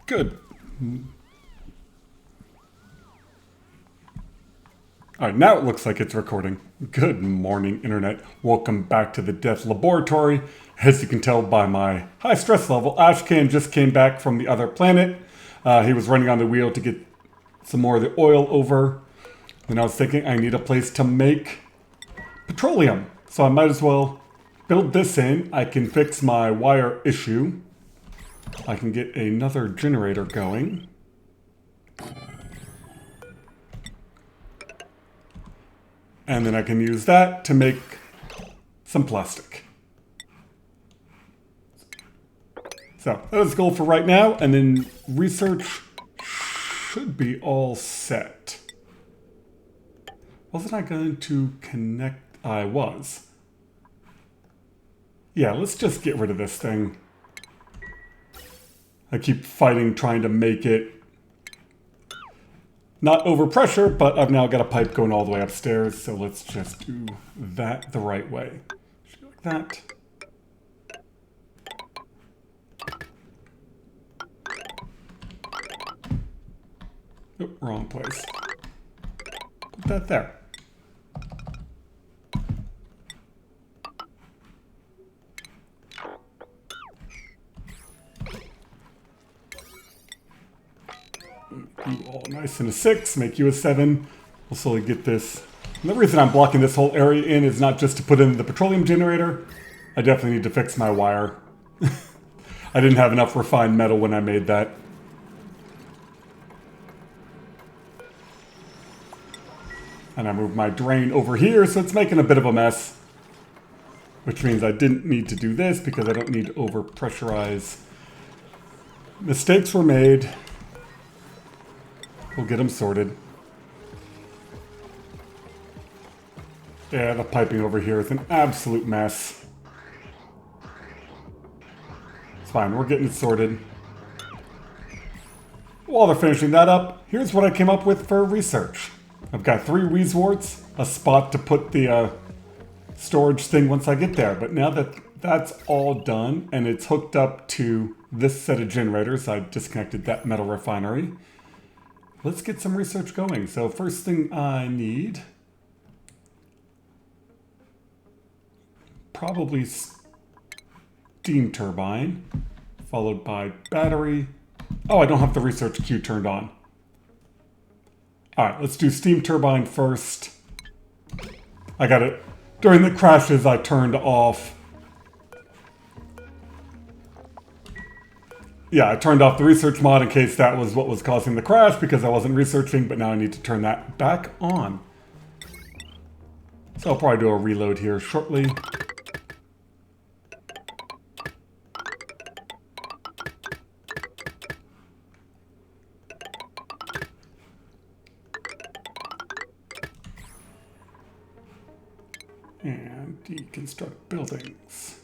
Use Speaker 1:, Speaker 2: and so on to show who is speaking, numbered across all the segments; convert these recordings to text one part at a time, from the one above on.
Speaker 1: Good. Alright, now it looks like it's recording. Good morning, Internet. Welcome back to the Death Laboratory. As you can tell by my high stress level, Ashcan just came back from the other planet. He was running on the wheel to get some more of the oil over. And I was thinking I need a place to make petroleum. So I might as well build this in. I can fix my wire issue. I can get another generator going. And then I can use that to make some plastic. So that is the goal for right now. And then research should be all set. Wasn't I going to connect? I was. Yeah, let's just get rid of this thing. I keep fighting trying to make it not over pressure, but I've now got a pipe going all the way upstairs, so let's just do that the right way. Like that. Oh, wrong place. Put that there. You all nice and a 6, make you a 7. We'll slowly get this. And the reason I'm blocking this whole area in is not just to put in the petroleum generator. I definitely need to fix my wire. I didn't have enough refined metal when I made that. And I moved my drain over here, so it's making a bit of a mess. Which means I didn't need to do this because I don't need to over pressurize. Mistakes were made. We'll get them sorted. Yeah, the piping over here is an absolute mess. It's fine, we're getting it sorted. While they're finishing that up, here's what I came up with for research. I've got 3 Weezeworts, a spot to put the storage thing once I get there. But now that that's all done and it's hooked up to this set of generators, I disconnected that metal refinery. Let's get some research going. So first thing I need, probably steam turbine, followed by battery. Oh, I don't have the research queue turned on. All right, let's do steam turbine first. I got it. During the crashes, I turned off. Yeah, I turned off the research mod in case that was what was causing the crash because I wasn't researching, but now I need to turn that back on. So I'll probably do a reload here shortly. And deconstruct buildings.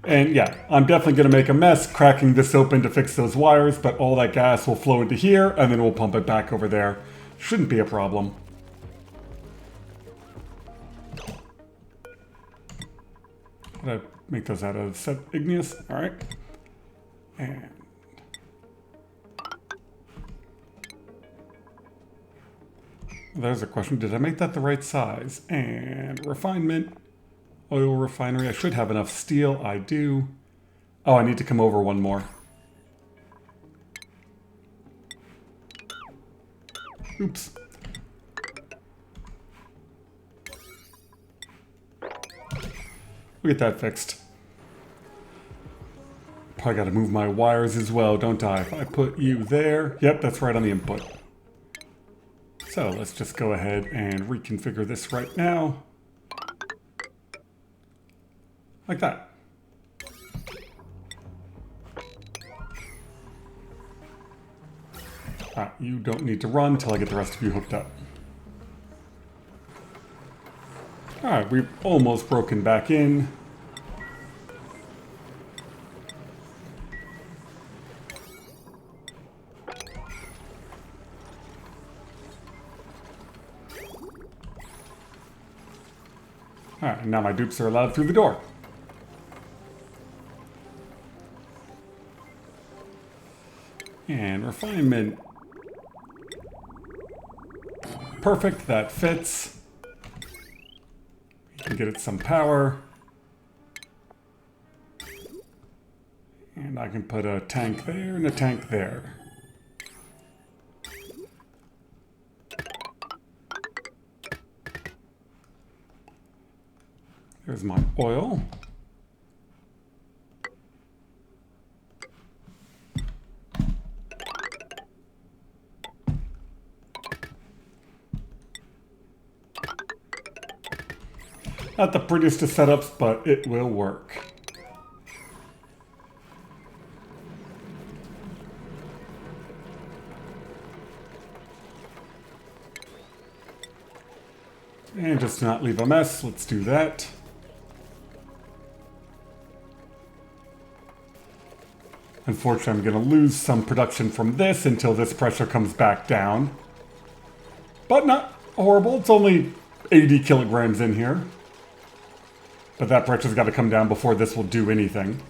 Speaker 1: And yeah, I'm definitely going to make a mess cracking this open to fix those wires, but all that gas will flow into here, and then we'll pump it back over there. Shouldn't be a problem. Did I make those out of igneous? All right. And there's a question. Did I make that the right size? And refinement. Oil refinery. I should have enough steel. I do. Oh, I need to come over one more. Oops. We'll get that fixed. Probably got to move my wires as well, don't I? If I put you there. Yep, that's right on the input. So let's just go ahead and reconfigure this right now. Like that. Alright, you don't need to run until I get the rest of you hooked up. Alright, we've almost broken back in. Alright, now my dupes are allowed through the door. And refinement. Perfect, that fits. You can get it some power. And I can put a tank there and a tank there. There's my oil. Not the prettiest of setups, but it will work. And just to not leave a mess, let's do that. Unfortunately, I'm going to lose some production from this until this pressure comes back down. But not horrible. It's only 80 kilograms in here. But that pressure's got to come down before this will do anything.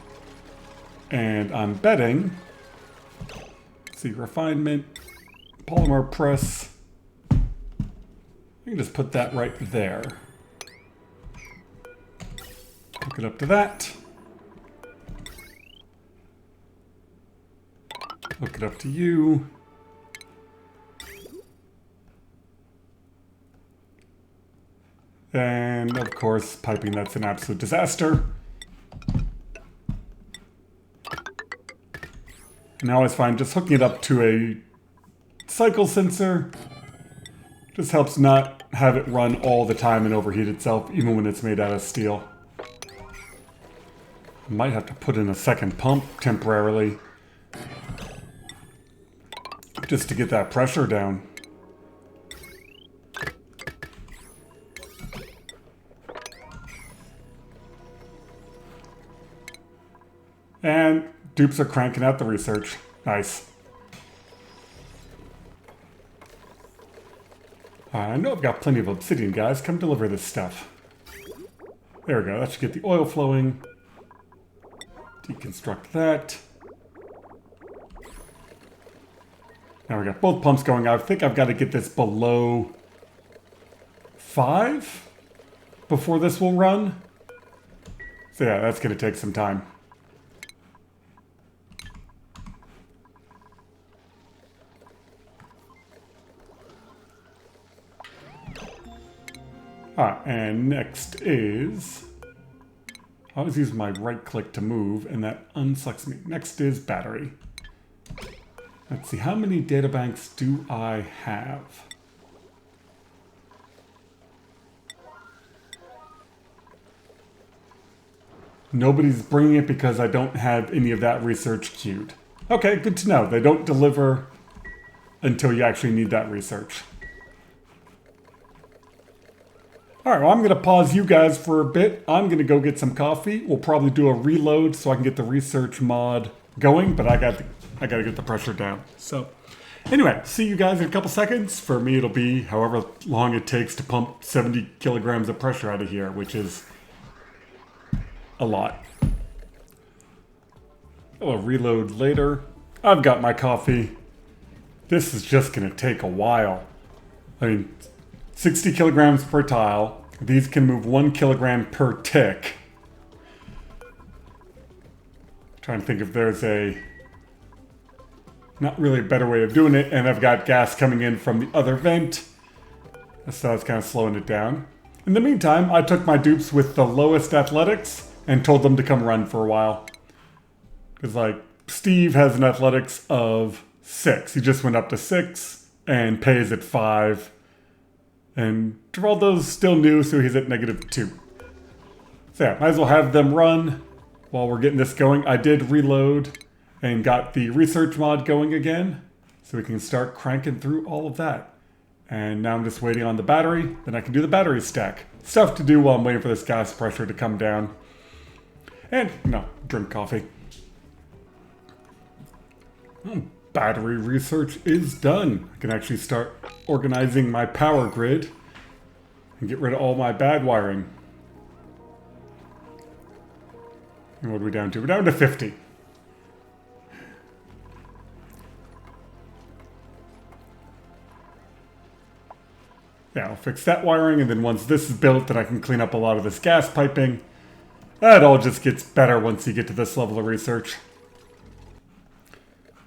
Speaker 1: And I'm betting... Let's see, refinement, polymer press. I can just put that right there. Hook it up to that. Hook it up to you. And of course, piping, that's an absolute disaster. And I always find just hooking it up to a cycle sensor just helps not have it run all the time and overheat itself, even when it's made out of steel. I might have to put in a second pump temporarily just to get that pressure down. And dupes are cranking out the research. Nice. I know I've got plenty of obsidian, guys. Come deliver this stuff. There we go. That should get the oil flowing. Deconstruct that. Now we got both pumps going. I think I've got to get this below 5 before this will run. So yeah, that's going to take some time. And next is... I always use my right click to move, and that unselects me. Next is battery. Let's see, how many data banks do I have? Nobody's bringing it because I don't have any of that research queued. Okay, good to know. They don't deliver until you actually need that research. All right, well, I'm going to pause you guys for a bit. I'm going to go get some coffee. We'll probably do a reload so I can get the research mod going, but I got to get the pressure down. So anyway, see you guys in a couple seconds. For me, it'll be however long it takes to pump 70 kilograms of pressure out of here, which is a lot. I'll reload later. I've got my coffee. This is just going to take a while. I mean, 60 kilograms per tile. These can move 1 kilogram per tick. Trying to think if there's not really a better way of doing it, and I've got gas coming in from the other vent, so that's kind of slowing it down. In the meantime, I took my dupes with the lowest athletics and told them to come run for a while. Because like, Steve has an athletics of 6. He just went up to 6 and pays at 5. And Geraldo's still new, so he's at -2. So yeah, might as well have them run while we're getting this going. I did reload and got the research mod going again, so we can start cranking through all of that. And now I'm just waiting on the battery, then I can do the battery stack. Stuff to do while I'm waiting for this gas pressure to come down. And, drink coffee. Battery research is done. I can actually start organizing my power grid and get rid of all my bad wiring. And what are we down to? We're down to 50. Yeah, I'll fix that wiring, and then once this is built, then I can clean up a lot of this gas piping. That all just gets better once you get to this level of research.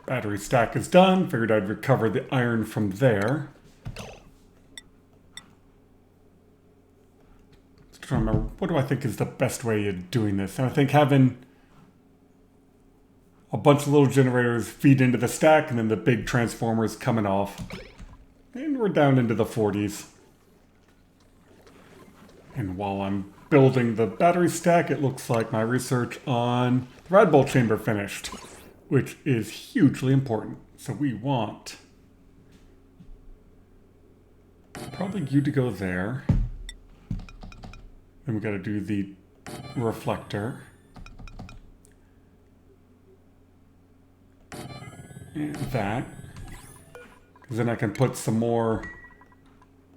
Speaker 1: Battery stack is done. Figured I'd recover the iron from there. Just trying to remember, what do I think is the best way of doing this? And I think having a bunch of little generators feed into the stack, and then the big transformers coming off. And we're down into the 40s. And while I'm building the battery stack, it looks like my research on the rad bolt chamber finished, which is hugely important. So we want probably you to go there. Then we got to do the reflector. And that. Because then I can put some more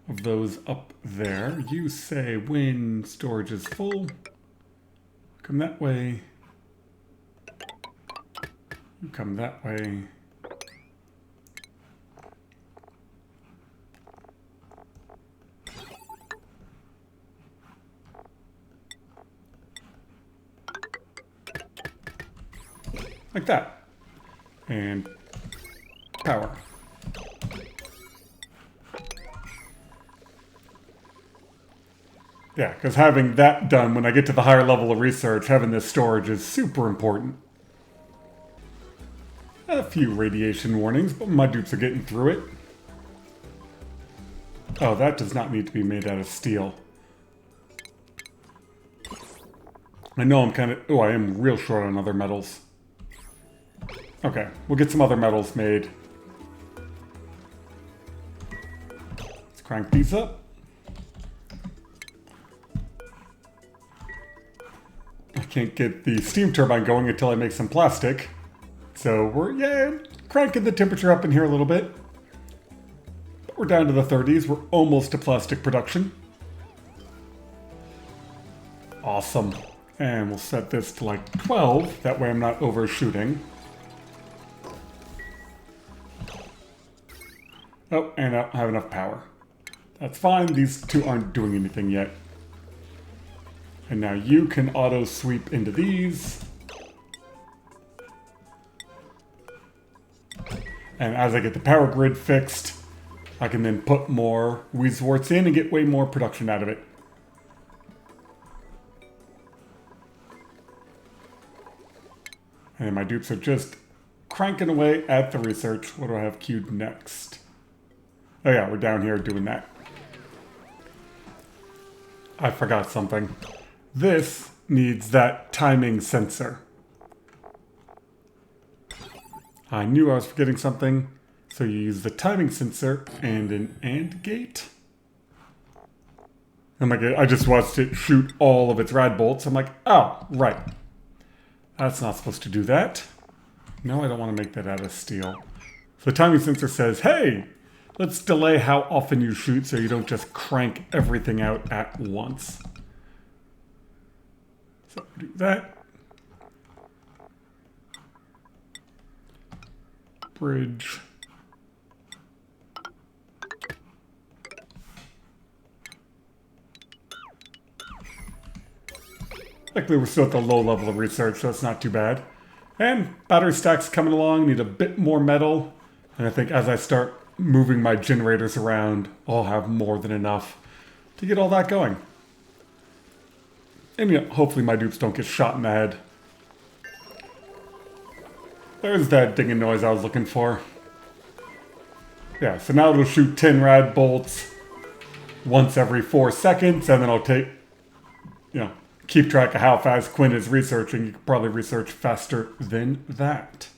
Speaker 1: of those up there. You say when storage is full. Come that way. You come that way. Like that. And power. Yeah, because having that done when I get to the higher level of research, having this storage is super important. A few radiation warnings, but my dupes are getting through it. Oh, that does not need to be made out of steel. I know I'm kind of... Oh, I am real short on other metals. Okay, we'll get some other metals made. Let's crank these up. I can't get the steam turbine going until I make some plastic. So we're, cranking the temperature up in here a little bit. But we're down to the 30s. We're almost to plastic production. Awesome. And we'll set this to like 12. That way I'm not overshooting. Oh, and I don't have enough power. That's fine. These two aren't doing anything yet. And now you can auto sweep into these. And as I get the power grid fixed, I can then put more Weezeworts in and get way more production out of it. And my dupes are just cranking away at the research. What do I have queued next? Oh yeah, we're down here doing that. I forgot something. This needs that timing sensor. I knew I was forgetting something. So you use the timing sensor and an AND gate. Oh my god, I just watched it shoot all of its rad bolts. I'm like, oh, right. That's not supposed to do that. No, I don't want to make that out of steel. So the timing sensor says, hey, let's delay how often you shoot so you don't just crank everything out at once. So do that. Bridge. Luckily, we're still at the low level of research, so it's not too bad. And battery stacks coming along, need a bit more metal. And I think as I start moving my generators around, I'll have more than enough to get all that going. And hopefully my dupes don't get shot in the head. There's that dinging noise I was looking for. Yeah, so now it'll shoot 10 rad bolts once every 4 seconds, and then I'll take, keep track of how fast Quinn is researching. You can probably research faster than that.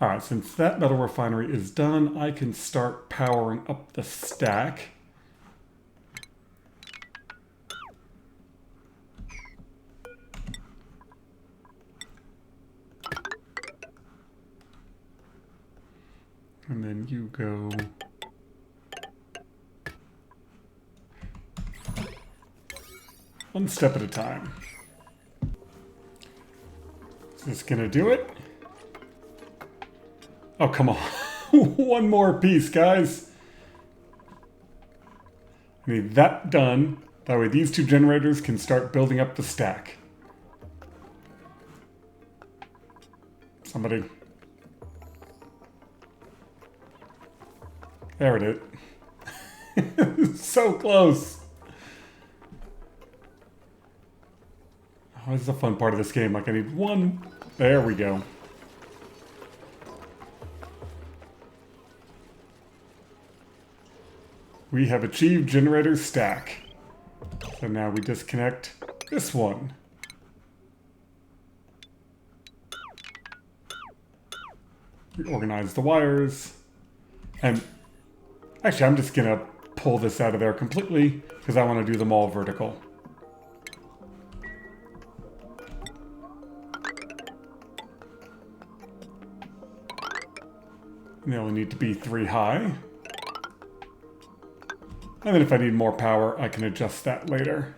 Speaker 1: Alright, since that metal refinery is done, I can start powering up the stack. And then you go... one step at a time. Is this gonna do it? Oh, come on. One more piece, guys. I need that done. That way these two generators can start building up the stack. Somebody. There it is. So close. Oh, this is the fun part of this game. Like, I need one. There we go. We have achieved generator stack. So now we disconnect this one. Reorganize the wires. And actually, I'm just gonna pull this out of there completely because I want to do them all vertical. They only need to be 3 high. And then if I need more power, I can adjust that later.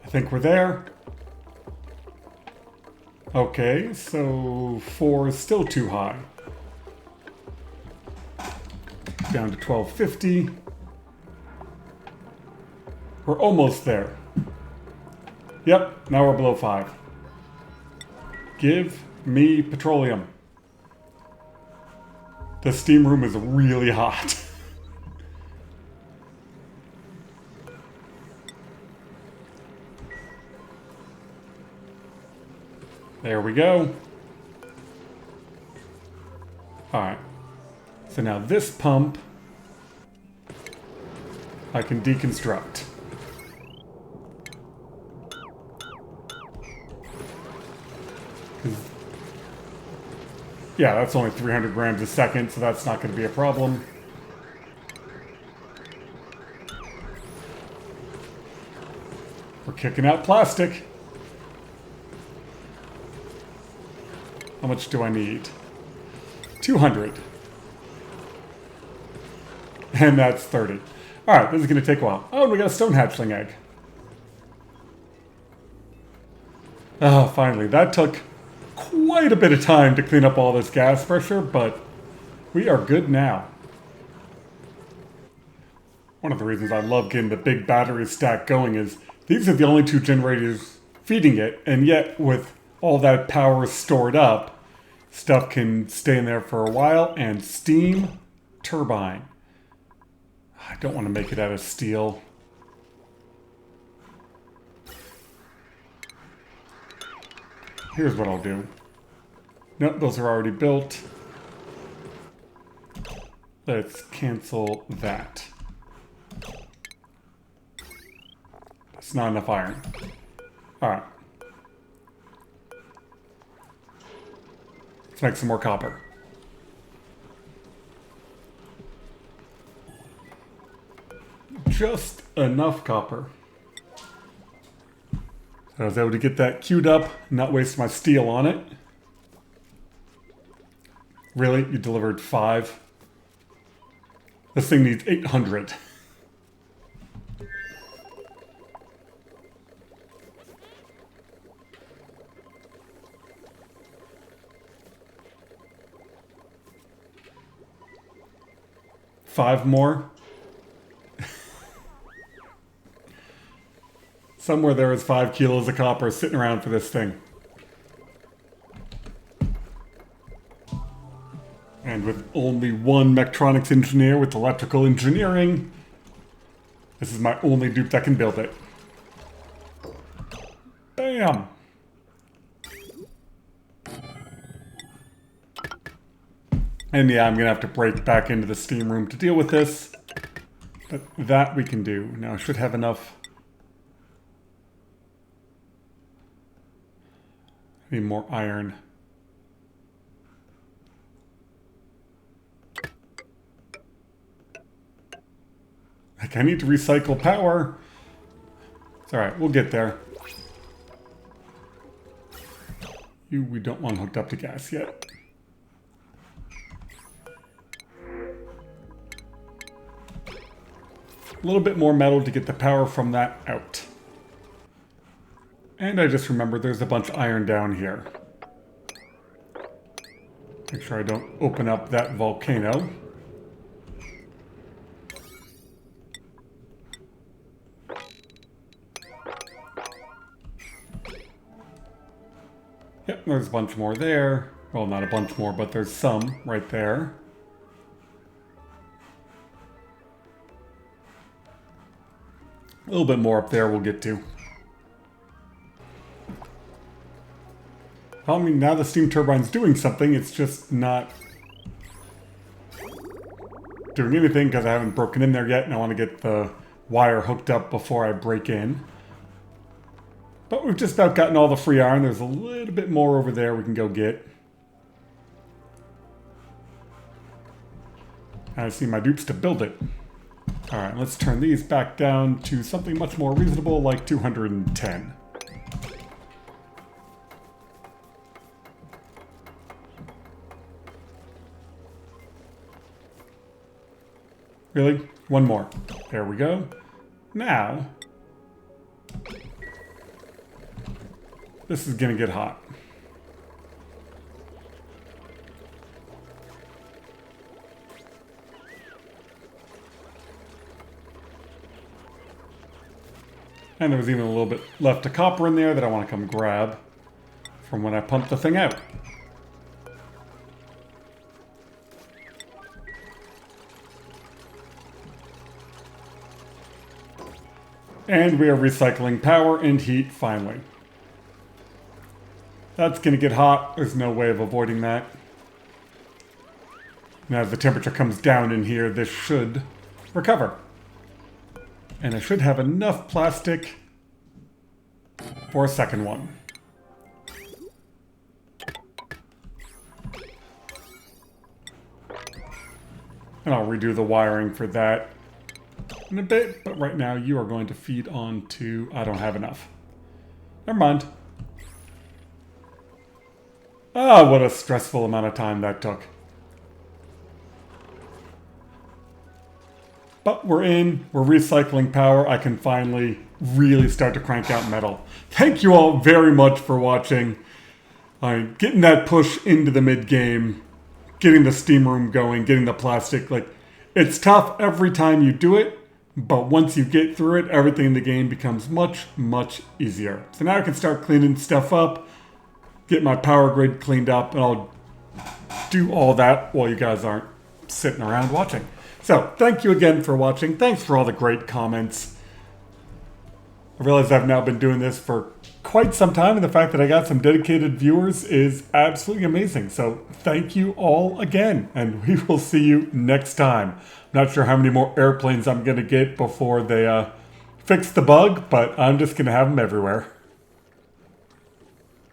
Speaker 1: I think we're there. Okay, so 4 is still too high. Down to 1250. We're almost there. Yep, now we're below 5. Give me petroleum. The steam room is really hot. There we go. Alright. So now this pump I can deconstruct. Yeah, that's only 300 grams a second, so that's not going to be a problem. We're kicking out plastic. How much do I need? 200. And that's 30. Alright, this is going to take a while. Oh, and we got a stone hatchling egg. Oh, finally. That took quite a bit of time to clean up all this gas pressure, but we are good now. One of the reasons I love getting the big battery stack going is these are the only 2 generators feeding it, and yet with all that power stored up, stuff can stay in there for a while. And steam turbine. I don't want to make it out of steel. Here's what I'll do. Nope, those are already built. Let's cancel that. It's not enough iron. Alright. Let's make some more copper. Just enough copper. So I was able to get that queued up, not waste my steel on it. Really? You delivered 5? This thing needs 800. Five more. Somewhere there is 5 kilos of copper sitting around for this thing. And with only one mechatronics engineer with electrical engineering, this is my only dupe that can build it. Bam! And yeah, I'm gonna have to break back into the steam room to deal with this. But that we can do. Now I should have enough. I need more iron. Like, I need to recycle power. It's alright, we'll get there. We don't want hooked up to gas yet. A little bit more metal to get the power from that out. And I just remembered there's a bunch of iron down here. Make sure I don't open up that volcano. Yep, there's a bunch more there. Well, not a bunch more, but there's some right there. A little bit more up there we'll get to. I mean, now the steam turbine's doing something, it's just not doing anything because I haven't broken in there yet and I want to get the wire hooked up before I break in. But we've just about gotten all the free iron. There's a little bit more over there we can go get. I just need my dupes to build it. Alright, let's turn these back down to something much more reasonable, like 210. Really? One more. There we go. Now, this is going to get hot. And there was even a little bit left of copper in there that I want to come grab from when I pumped the thing out. And we are recycling power and heat finally. That's going to get hot. There's no way of avoiding that. Now as the temperature comes down in here, this should recover. And I should have enough plastic for a second one. And I'll redo the wiring for that in a bit, but right now you are going to feed on to... I don't have enough. Never mind. Ah, what a stressful amount of time that took. But we're in, we're recycling power. I can finally really start to crank out metal. Thank you all very much for watching. Getting that push into the mid-game, getting the steam room going, getting the plastic. Like, it's tough every time you do it, but once you get through it, everything in the game becomes much, much easier. So now I can start cleaning stuff up, get my power grid cleaned up, and I'll do all that while you guys aren't sitting around watching. So, thank you again for watching. Thanks for all the great comments. I realize I've now been doing this for quite some time, and the fact that I got some dedicated viewers is absolutely amazing. So, thank you all again, and we will see you next time. I'm not sure how many more airplanes I'm going to get before they fix the bug, but I'm just going to have them everywhere.